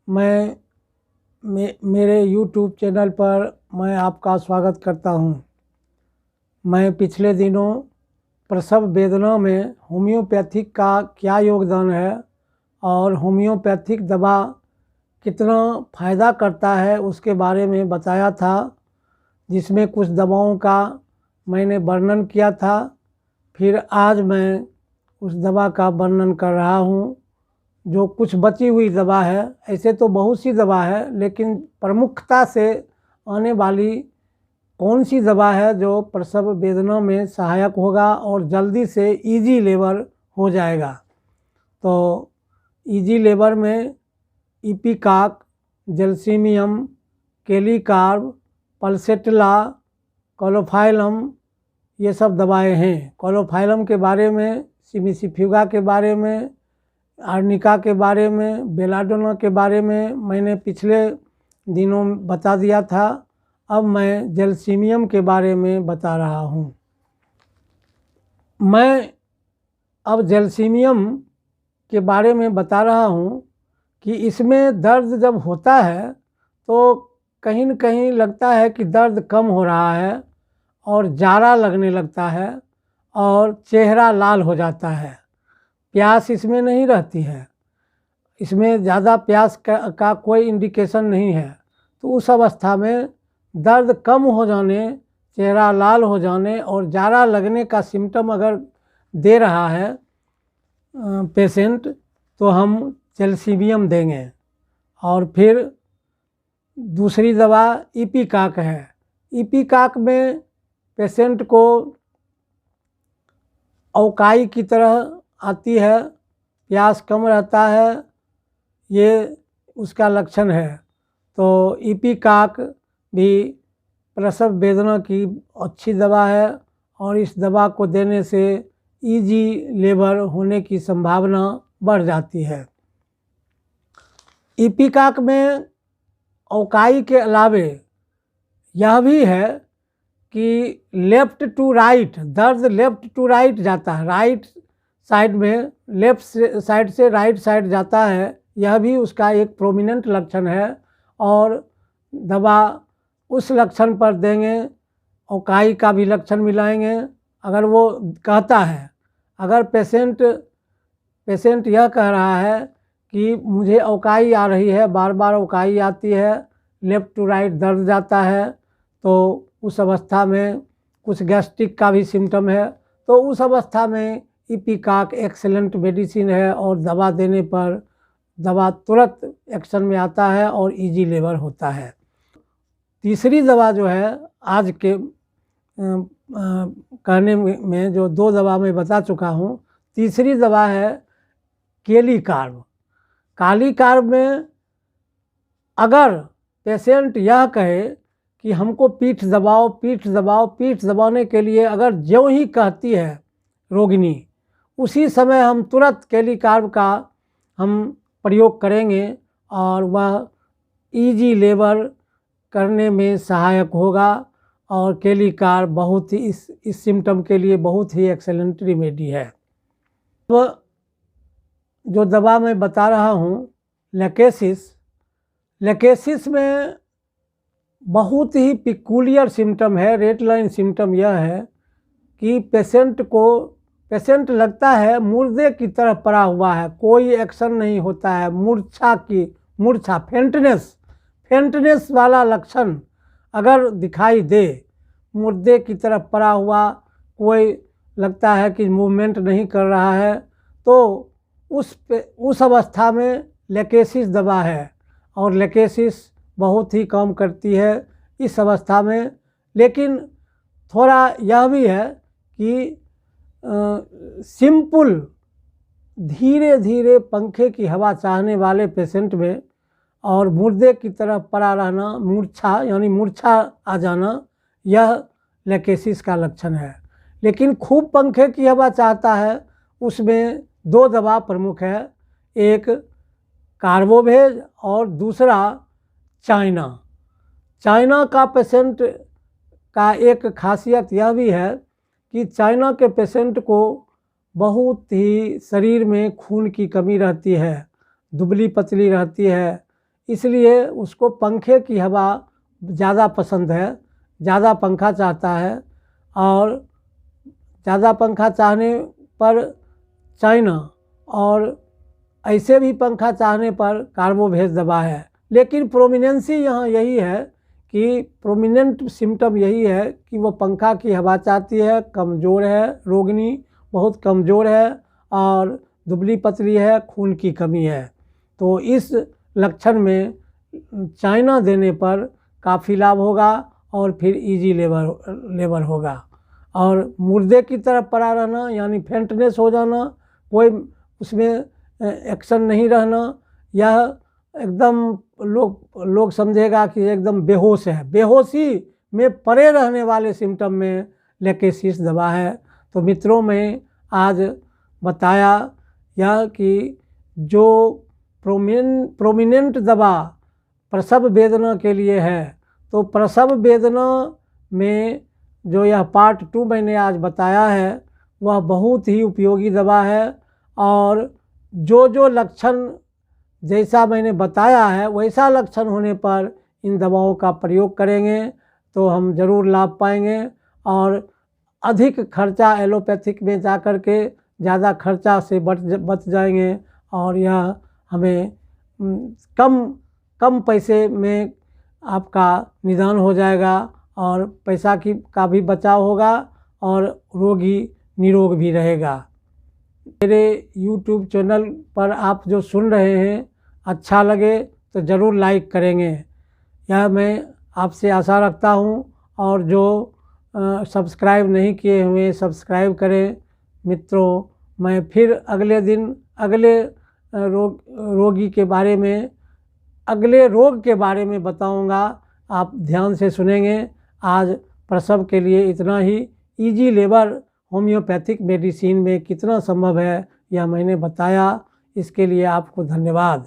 मैं मेरे YouTube channel पर मैं आपका स्वागत करता हूं। मैं पिछले दिनों प्रसव वेदना में होम्योपैथिक का क्या योगदान है और होम्योपैथिक दवा कितना फ़ायदा करता है उसके बारे में बताया था, जिसमें कुछ दवाओं का मैंने वर्णन किया था। फिर आज मैं उस दवा का वर्णन कर रहा हूं, जो कुछ बची हुई दवा है। ऐसे तो बहुत सी दवा है, लेकिन प्रमुखता से आने वाली कौन सी दवा है जो प्रसव वेदना में सहायक होगा और जल्दी से इजी लेबर हो जाएगा। तो इजी लेबर में इपिकाक, जैल्सीमियम, केलिकार्ब, पल्सेटिला, क्लोफाइलम, ये सब दवाएं हैं। क्लोफाइलम के बारे में, सिमिसिफ्यूगा के बारे में, आर्निका के बारे में, बेलाडोना के बारे में मैंने पिछले दिनों बता दिया था। अब मैं जैल्सीमियम के बारे में बता रहा हूँ। मैं अब जैल्सीमियम के बारे में बता रहा हूँ कि इसमें दर्द जब होता है तो कहीं न कहीं लगता है कि दर्द कम हो रहा है और जारा लगने लगता है और चेहरा लाल हो जाता है। प्यास इसमें नहीं रहती है, इसमें ज़्यादा प्यास का कोई इंडिकेशन नहीं है। तो उस अवस्था में दर्द कम हो जाने, चेहरा लाल हो जाने और जारा लगने का सिम्टम अगर दे रहा है पेशेंट, तो हम जैल्सीमियम देंगे। और फिर दूसरी दवा इपिकाक है। इपिकाक में पेशेंट को अवकाई की तरह आती है, प्यास कम रहता है, ये उसका लक्षण है। तो इपिकाक भी प्रसव वेदना की अच्छी दवा है और इस दवा को देने से इजी लेबर होने की संभावना बढ़ जाती है। इपिकाक में अवकाई के अलावे यह भी है कि लेफ़्ट टू राइट, दर्द लेफ़्ट टू राइट जाता है, राइट साइड में, लेफ़्ट साइड से राइट साइड जाता है। यह भी उसका एक प्रोमिनेंट लक्षण है और दवा उस लक्षण पर देंगे। अवकाई का भी लक्षण मिलाएंगे अगर वो कहता है। अगर पेशेंट यह कह रहा है कि मुझे अवकाई आ रही है, बार बार अवकाई आती है, लेफ़्ट टू राइट दर्द जाता है, तो उस अवस्था में कुछ गैस्ट्रिक का भी सिम्टम है, तो उस अवस्था में इपिकाक एक्सेलेंट मेडिसिन है और दवा देने पर दवा तुरंत एक्शन में आता है और इजी लेबर होता है। तीसरी दवा जो है, आज के कहने में जो दो दवा मैं बता चुका हूँ, तीसरी दवा है केलिकार्ब। केलिकार्ब में अगर पेशेंट यह कहे कि हमको पीठ दबाओ, पीठ दबाओ, पीठ दबाने के लिए अगर ज्यों ही कहती है रोगिणी, उसी समय हम तुरंत केलिकार्ब का हम प्रयोग करेंगे और वह इजी लेबर करने में सहायक होगा। और केलिकार्ब बहुत ही इस सिम्टम के लिए बहुत ही एक्सेलेंट रेमेडी है। तो जो दवा मैं बता रहा हूँ लेकेसिस में बहुत ही पिकुलियर सिम्टम है। रेड लाइन सिम्टम यह है कि पेशेंट लगता है मुर्दे की तरह पड़ा हुआ है, कोई एक्शन नहीं होता है, मूर्छा फेंटनेस वाला लक्षण अगर दिखाई दे, मुर्दे की तरफ पड़ा हुआ, कोई लगता है कि मूवमेंट नहीं कर रहा है, तो उस अवस्था में लेकेसिस दवा है और लेकेसिस बहुत ही काम करती है इस अवस्था में। लेकिन थोड़ा यह भी है कि सिंपल धीरे धीरे पंखे की हवा चाहने वाले पेशेंट में और मुर्दे की तरफ पड़ा रहना, मूर्छा आ जाना, यह लेकेसिस का लक्षण है। लेकिन खूब पंखे की हवा चाहता है, उसमें दो दवा प्रमुख है, एक कार्बोवेज और दूसरा चाइना का पेशेंट का एक खासियत यह भी है कि चाइना के पेशेंट को बहुत ही शरीर में खून की कमी रहती है, दुबली पतली रहती है, इसलिए उसको पंखे की हवा ज़्यादा पसंद है, ज़्यादा पंखा चाहता है। और ज़्यादा पंखा चाहने पर चाइना और ऐसे भी पंखा चाहने पर कार्बोवेज दवा है। लेकिन प्रोमिनेंसी यहाँ यही है कि प्रोमिनेंट सिम्टम यही है कि वो पंखा की हवा चाहती है, कमज़ोर है, रोगिणी बहुत कमज़ोर है और दुबली पतली है, खून की कमी है। तो इस लक्षण में चाइना देने पर काफ़ी लाभ होगा और फिर इजी लेबर होगा। और मुर्दे की तरफ पड़ा रहना यानी फेंटनेस हो जाना, कोई उसमें एक्शन नहीं रहना, यह एकदम लोग समझेगा कि एकदम बेहोश है। बेहोशी में पड़े रहने वाले सिम्टम में लेकेसिस दवा है। तो मित्रों, मैं आज बताया यह कि जो प्रोमिनेंट दवा प्रसव वेदना के लिए है, तो प्रसव वेदना में जो यह पार्ट 2 मैंने आज बताया है वह बहुत ही उपयोगी दवा है। और जो लक्षण जैसा मैंने बताया है वैसा लक्षण होने पर इन दवाओं का प्रयोग करेंगे तो हम ज़रूर लाभ पाएंगे और अधिक खर्चा एलोपैथिक में जा कर के ज़्यादा खर्चा से बच जाएंगे। और यह हमें कम पैसे में आपका निदान हो जाएगा और पैसा का भी बचाव होगा और रोगी निरोग भी रहेगा। मेरे YouTube चैनल पर आप जो सुन रहे हैं अच्छा लगे तो ज़रूर लाइक करेंगे, यह मैं आपसे आशा रखता हूं। और जो सब्सक्राइब नहीं किए हुए सब्सक्राइब करें। मित्रों, मैं फिर अगले दिन अगले रोगी के बारे में, अगले रोग के बारे में बताऊंगा, आप ध्यान से सुनेंगे। आज प्रसव के लिए इतना ही। इजी लेबर होम्योपैथिक मेडिसिन में कितना संभव है यह मैंने बताया, इसके लिए आपको धन्यवाद।